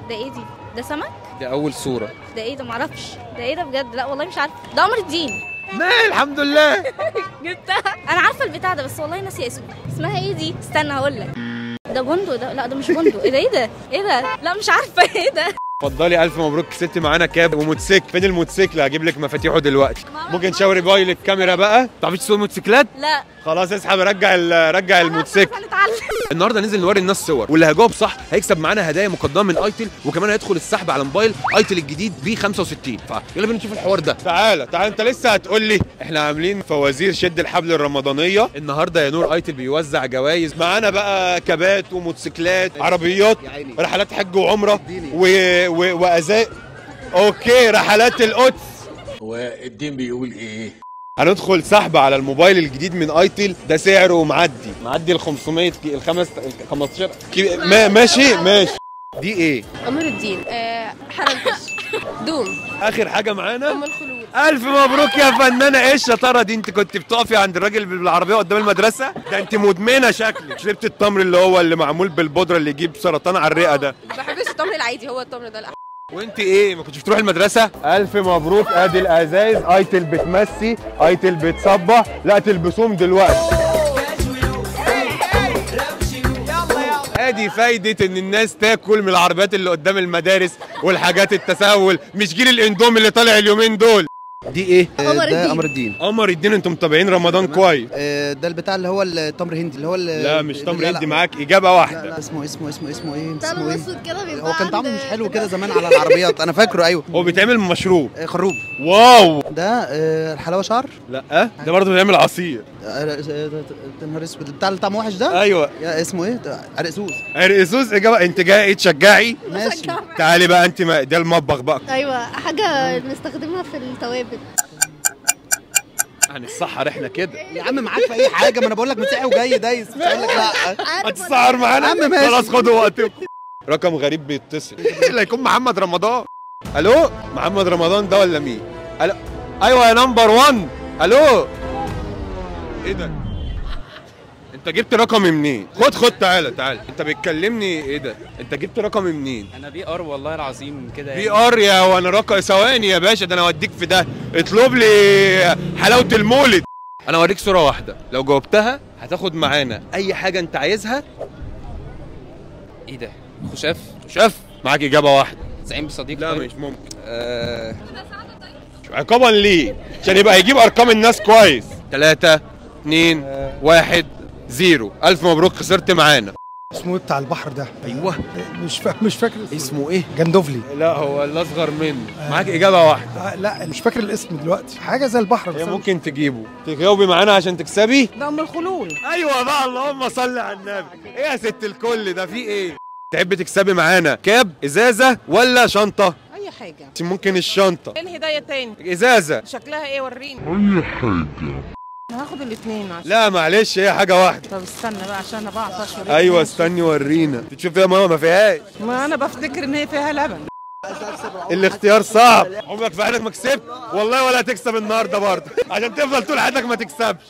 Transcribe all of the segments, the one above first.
ده ايه دي؟ ده سمك؟ دي اول صوره. ده ايه ده؟ معرفش. ده ايه ده بجد؟ لا والله مش عارفه. ده قمر الدين. ما الحمد لله جبتها. انا عارفه البتاع ده بس والله ناسي اسمه. اسمها ايه دي؟ استنى هقول لك. ده بندق ده. لا ده مش بندق. ايه ده؟ ايه ده؟ ايه ده؟ لا مش عارفه ايه ده. اتفضلي، الف مبروك، كسبتي معانا كاب وموتوسيكل. فين الموتوسيكل؟ هجيب لك مفاتيحه دلوقتي. ممكن تشاوري باي للكاميرا بقى؟ تعرفيش تسوقي موتوسيكلات؟ لا خلاص اسحب، رجع الموتوسيكل. النهارده ننزل نوري الناس صور، واللي هيجاوب صح هيكسب معانا هدايا مقدمه من ايتل، وكمان هيدخل السحب على موبايل ايتل الجديد ب 65. فيلا بينا نشوف الحوار ده. تعالى انت لسه هتقول لي احنا عاملين فوازير شد الحبل الرمضانيه. النهارده يا نور ايتل بيوزع جوائز معانا بقى، كابات وموتوسيكلات، عربيات، رحلات حج وعمره وازاء. اوكي، رحلات القدس. هو الدين بيقول ايه؟ هندخل سحب على الموبايل الجديد من ايتل، ده سعره معدي ال 500 ال 15 ماشي. دي ايه؟ قمر الدين. حرنكش. دوم. اخر حاجه معانا ام الخلود. الف مبروك يا فنانه. ايه الشطاره دي؟ انت كنت بتقفي عند الراجل بالعربيه قدام المدرسه؟ ده انت مدمنه شكلك. شربت التمر اللي معمول بالبودره اللي يجيب سرطان على الرئه ده. ما بحبش التمر العادي، هو التمر ده. لا. وانت ايه، ما كنتش بتروحي المدرسه؟ الف مبروك، ادي الازايز. ايتل بتمسي، ايتل بتصبح، لا تلبسوهم دلوقتي. ادي فايده ان الناس تاكل من العربيات اللي قدام المدارس والحاجات التسول، مش جيل الاندومي اللي طالع اليومين دول. دي ايه؟ ده قمر الدين. قمر الدين. انتم متابعين رمضان كويس. ده البتاع اللي هو التمر هندي اللي هو لا مش تمر هندي. معاك اجابه واحده. لا اسمه ايه؟ طعمه اسود كده بيبقى. هو كان طعمه مش حلو كده زمان على العربيات، انا فاكره. ايوه هو بيتعمل من مشروب. خروب. واو. ده الحلاوه شعر. لا ده برضه بيتعمل عصير. نهار اسود، بتاع اللي طعمه وحش ده. ايوه اسمه ايه؟ عرقسوس. عرقسوس. اجابه. انت جاي تشجعي؟ ماشي. تعالي بقى انت، ده المطبخ بقى. ايوه حاجه بنستخدمها في التوابل. هنتسحر احنا كده يا عم معاك في اي حاجه، ما انا بقول لك متسقي وجاي دايس. مش هقول لك لا. هتتسحر معانا يا عم ماشي. خلاص خدوا وقتكم. رقم غريب بيتصل. اللي هيكون محمد رمضان. الو محمد رمضان ده ولا مين؟ الو ايوه يا نمبر 1. الو ايه ده؟ انت جبت رقمي منين؟ خد تعالى انت بتكلمني ايه ده؟ انت جبت رقمي منين؟ انا بي ار والله العظيم كده بي ار يا وانا رقم. ثواني يا باشا، ده انا اوديك في ده. اطلب لي حلاوه المولد. انا اوريك صوره واحده، لو جاوبتها هتاخد معانا اي حاجه انت عايزها. ايه ده؟ خشاف. معاك اجابه واحده. زعيم بصديق. لا طيب. مش ممكن. عقابا ليه عشان يبقى يجيب ارقام الناس كويس. 3 2 1 0. الف مبروك، خسرت معانا. اسمه بتاع البحر ده. ايوه مش فاكر اسمه ايه؟ جندوفلي. لا هو الاصغر منه. معاك اجابه واحده. لا مش فاكر الاسم دلوقتي. حاجه زي البحر بس. ممكن تجاوبي معانا عشان تكسبي. ده ام الخلول. ايوه بقى، اللهم صل على النبي. ايه يا ست الكل ده؟ في ايه؟ تحبي تكسبي معانا كاب، ازازه ولا شنطه؟ اي حاجه. ممكن الشنطه. ايه الهدايه تاني؟ ازازه. شكلها ايه؟ وريني. اي حاجه. انا هاخد الاثنين عشان. لا معلش، هي حاجه واحده. طب استنى بقى عشان انا بعطش. ايوه استني ورينا. تشوف فيها ماما ما فيهاش. ما انا بفتكر ان هي فيها لبن. الاختيار صعب. عمرك في حياتك ما كسبت والله، ولا هتكسب النهارده برضه عشان تفضل طول حياتك ما تكسبش.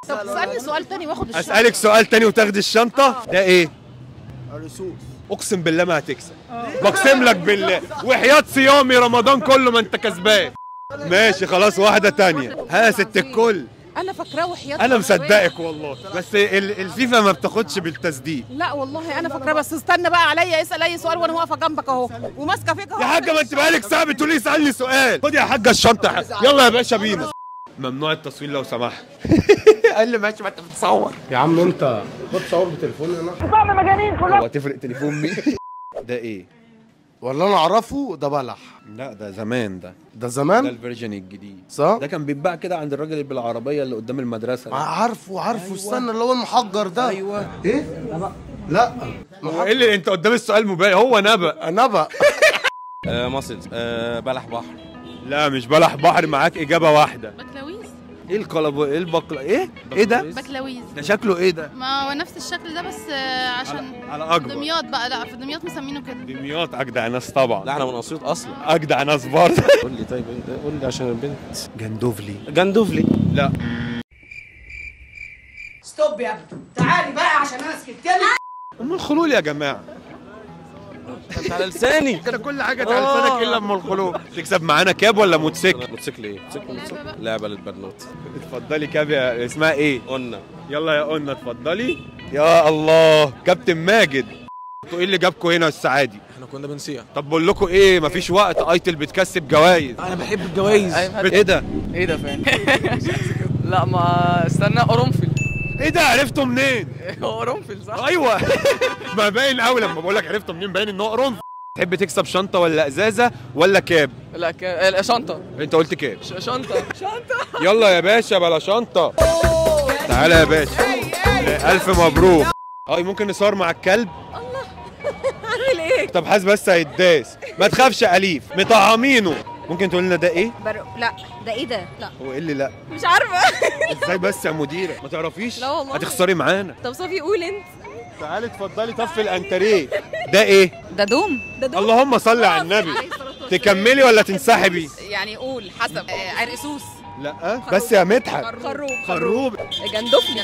طب اسالني سؤال تاني واخد الشنطه. اسالك سؤال تاني وتاخدي الشنطه. ده ايه؟ عرقسوس. اقسم بالله ما هتكسب. بقسم لك بالله وحياة صيامي رمضان كله ما انت كسبان. ماشي خلاص، واحده تانية. ها ست الكل. انا فاكراه وحياة. انا مصدقك والله، بس الفيفا ما بتاخدش بالتصديق. لا والله انا فاكراه، بس استنى بقى عليا، اسال اي سؤال وانا واقفه جنبك اهو وماسكه فيك اهو. يا حاجه ما انت بقالك ساعه بتقولي اسالني سؤال. خد يا حاجه الشنطه. يلا يا باشا بينا. ممنوع التصوير لو سمحت. قال لي ماشي، ما انت بتصور يا عم. انت خد صور بتليفوني انا. طعم مجانين كلهم. هو هتفرق تليفون مين؟ ده ايه؟ والله انا اعرفه ده بلح. لا ده زمان. ده ده زمان. ده الفيرجن الجديد صح. ده كان بيتباع كده عند الراجل بالعربيه اللي قدام المدرسه. عارفه. أيوة. استنى، اللي هو المحجر ده. ايوه. ايه؟ لا هو ايه اللي انت قدام السؤال مبين؟ هو نبأ. مصل. بلح بحر. لا مش بلح بحر. معاك اجابه واحده. بكلاويز. ايه القلب؟ ايه البقله؟ ايه ده؟ بكلاويز. ده شكله ايه ده؟ ما هو نفس الشكل ده بس عشان على اكبر. دمياط بقى. لا في دمياط مسمينه كده. دمياط اجدع ناس طبعا. لا احنا من اسيوط اصلا. اجدع ناس برضه. قول لي طيب انت، قول لي عشان البنت. جندوفلي. لا ستوب يا ابني، تعالي بقى عشان انا سكت لك. ام الخلول يا جماعه. انت على لساني. كده كل حاجه على لسانك الا ام القلوب. تكسب معانا كاب ولا موتوسيكل؟ موتوسيكل ايه؟ موتوسيكل لعبه للبنوت. اتفضلي كاب يا اسمها ايه؟ قلنا يلا يا قلنا اتفضلي. يا الله كابتن ماجد، انتوا ايه اللي جابكم هنا السعادي؟ احنا كنا بنسيع. طب بقول لكم ايه، مفيش وقت، ايتل بتكسب جوائز. انا بحب الجوايز. ايه ده؟ ايه ده فين؟ لا ما استنى، قرنفل. ايه ده عرفته منين؟ هو قرنفل صح؟ ايوه ما باين قوي لما بقول لك عرفته منين، باين ان هو قرنفل. تحب تكسب شنطه ولا ازازه ولا كاب؟ لا شنطة. انت قلت كاب. شنطة. يلا يا باشا بلا شنطه. تعالى يا باشا. الف مبروك. ممكن نصور مع الكلب؟ عامل ايه؟ طب حاسس بس هيتداس. ما تخافش يا اليف، مطعمينه. ممكن تقول لنا ده ايه؟ لا ده ايه ده؟ لا هو ايه اللي لا؟ مش عارفه. ازاي بس يا مديره؟ ما تعرفيش؟ لا والله. هتخسري معانا. طب صافي قول انت. تعالي اتفضلي طفي الانتريه. ده ايه؟ ده دوم. اللهم صل على النبي. تكملي ولا تنسحبي؟ يعني قول حسب. عرقسوس. لا بس يا مدحت. خروب. جندفلي.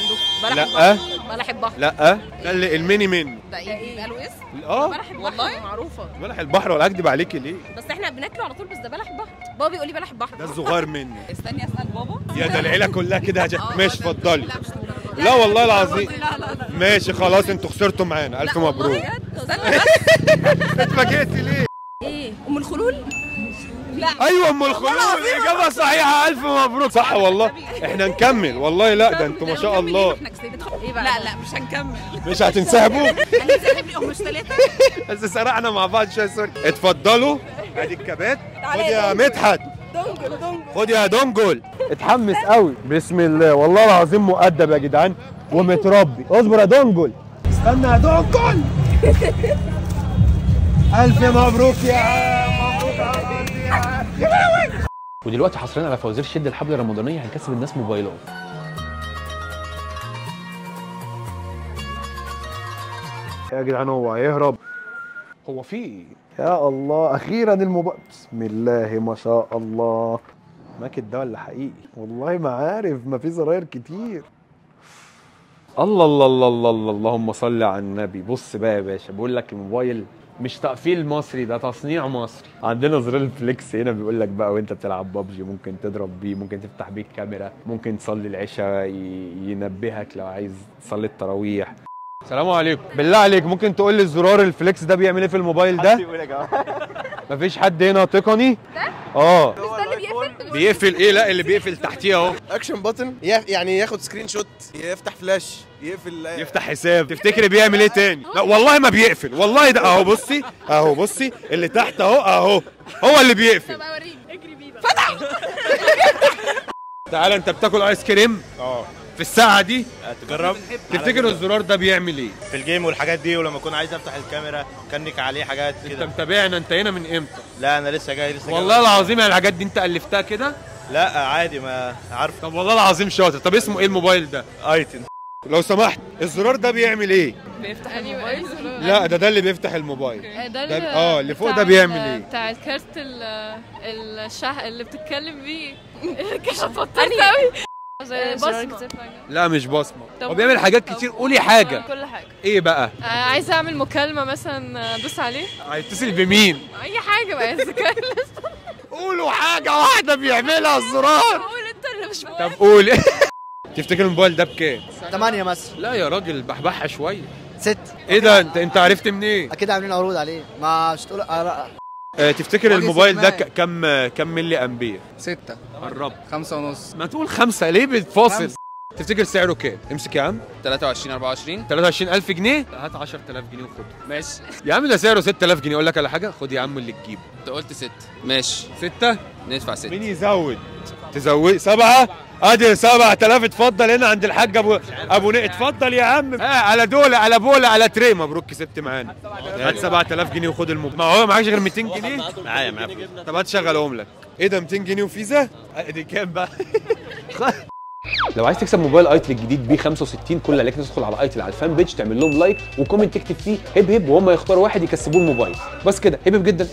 لا بلح البحر. لا خلي الميني منه. ده ايه بيبقى له اسم؟ بلح البحر والله معروفه. بلح البحر ولا اكدب عليكي ليه؟ بس احنا بناكله على طول، بس ده بلح البحر. بابا بيقول لي بلح البحر. ده الصغير مني. استني اسال بابا. يا ده العيله كلها كده ماشي اتفضلي. لا والله العظيم. ماشي خلاص انتوا خسرتوا معانا. الف مبروك. اتفاجئتي ليه؟ ايه ام الخلول؟ لا ايوه ام الخلول، اجابه صحيحه. الف مبروك. صح والله. احنا نكمل والله. لا ده انتوا ما شاء الله. ايه بقى؟ لا مش هنكمل. مش هتنسحبوا؟ هننسحب لهم مش ثلاثه. بس سرقنا مع بعض شويه. سوري. اتفضلوا. ادي الكبات. خد يا مدحت. خد يا دونجل. اتحمس قوي. بسم الله والله العظيم مؤدب يا جدعان ومتربي. اصبر يا دونجل. استنى يا دونجل. الف مبروك يا عم. مبروك يا عم. ودلوقتي حصريا على فوازير شد الحبل الرمضانيه هنكسب الناس موبايلات. يا جدعان هو هيهرب. هو في ايه؟ يا الله اخيرا الموبايل. بسم الله ما شاء الله. ماكت ده ولا حقيقي؟ والله ما عارف، ما في زراير كتير. الله الله الله الله الله اللهم صل على النبي. بص بقى يا باشا، بقول لك الموبايل مش تقفيل مصري، ده تصنيع مصري. عندنا زرار الفليكس هنا بيقول لك بقى وانت بتلعب بابجي ممكن تضرب بيه، ممكن تفتح بيه الكاميرا، ممكن تصلي العشاء ينبهك لو عايز تصلي التراويح. السلام عليكم. بالله عليك ممكن تقول لي الزرار الفليكس ده بيعمل ايه في الموبايل ده؟ مفيش حد هنا تقني؟ مش ده اللي بيقفل؟ بيقفل ايه؟ لا اللي بيقفل تحتيه اهو. اكشن بutton يعني ياخد سكرين شوت، يفتح فلاش، يفتح حساب. تفتكري بيعمل ايه تاني؟ لا والله ما بيقفل، والله ده اهو. بصي اهو، بصي اللي تحت اهو هو اللي بيقفل. طب اوريك اجري بيه بقى. فتح. تعالى انت بتاكل ايس كريم في الساعة دي؟ تجرب. تفتكر الزرار ده بيعمل ايه؟ في الجيم والحاجات دي، ولما اكون عايز افتح الكاميرا كنك عليه حاجات كده. انت متابعنا؟ انت هنا من امتى؟ لا انا لسه جاي والله العظيم يعني الحاجات دي انت الفتها كده؟ لا عادي ما عارف. طب والله العظيم شاطر. طب اسمه ايه الموبايل ده؟ ايتن. لو سمحت الزرار ده بيعمل ايه؟ بيفتح الموبايل. لا ده اللي بيفتح الموبايل. ده اللي فوق ده بيعمل ايه؟ بتاع الكارت الشحن اللي بتتكلم بيه. كشف فطرت قوي. بصمة. لا مش بصمة. هو بيعمل حاجات كتير. قولي حاجة. كل حاجة. ايه بقى؟ عايزة اعمل مكالمة مثلا ادوس عليه. هيتصل بمين؟ اي حاجة بقى اذا كان. قولوا حاجة واحدة بيعملها الزرار. قول انت اللي مش طب قول. تفتكر الموبايل ده بكام؟ 8 مثلا. لا يا راجل بحبحها شوية. 6. ايه ده انت عرفت منين؟ اكيد عاملين عروض عليه، مش تقول تفتكر الموبايل ده كم ملي امبير؟ 6. قربت. 5.5. ما تقول 5 ليه بتفاصل؟ تفتكر سعره كام؟ امسك يا عم. 23 24 23000 جنيه؟ هات 10000 جنيه وخده. ماشي يا عم ده سعره 6000 جنيه. اقول لك على حاجه، خد يا عم اللي تجيبه. انت قلت 6 ماشي 6 ندفع 6. مين يزود؟ تزود 7. ادي 7000. اتفضل هنا عند الحاج ابو اتفضل يا عم. على دولة على بوله على تري. مبروك كسبت معانا. هات 7000 جنيه وخد الموبايل. ما هو معكش غير 200 جنيه؟ معايا. طب هات شغلهم لك. ايه ده 200 جنيه وفيزا؟ دي كام بقى؟ لو عايز تكسب موبايل ايتل الجديد بي 65 كل عليك تدخل على ايتل على الفان بيج، تعمل لهم لايك وكومنت تكتب فيه هب هب، وهم يختاروا واحد يكسبوه الموبايل. بس كده هب هب جدا.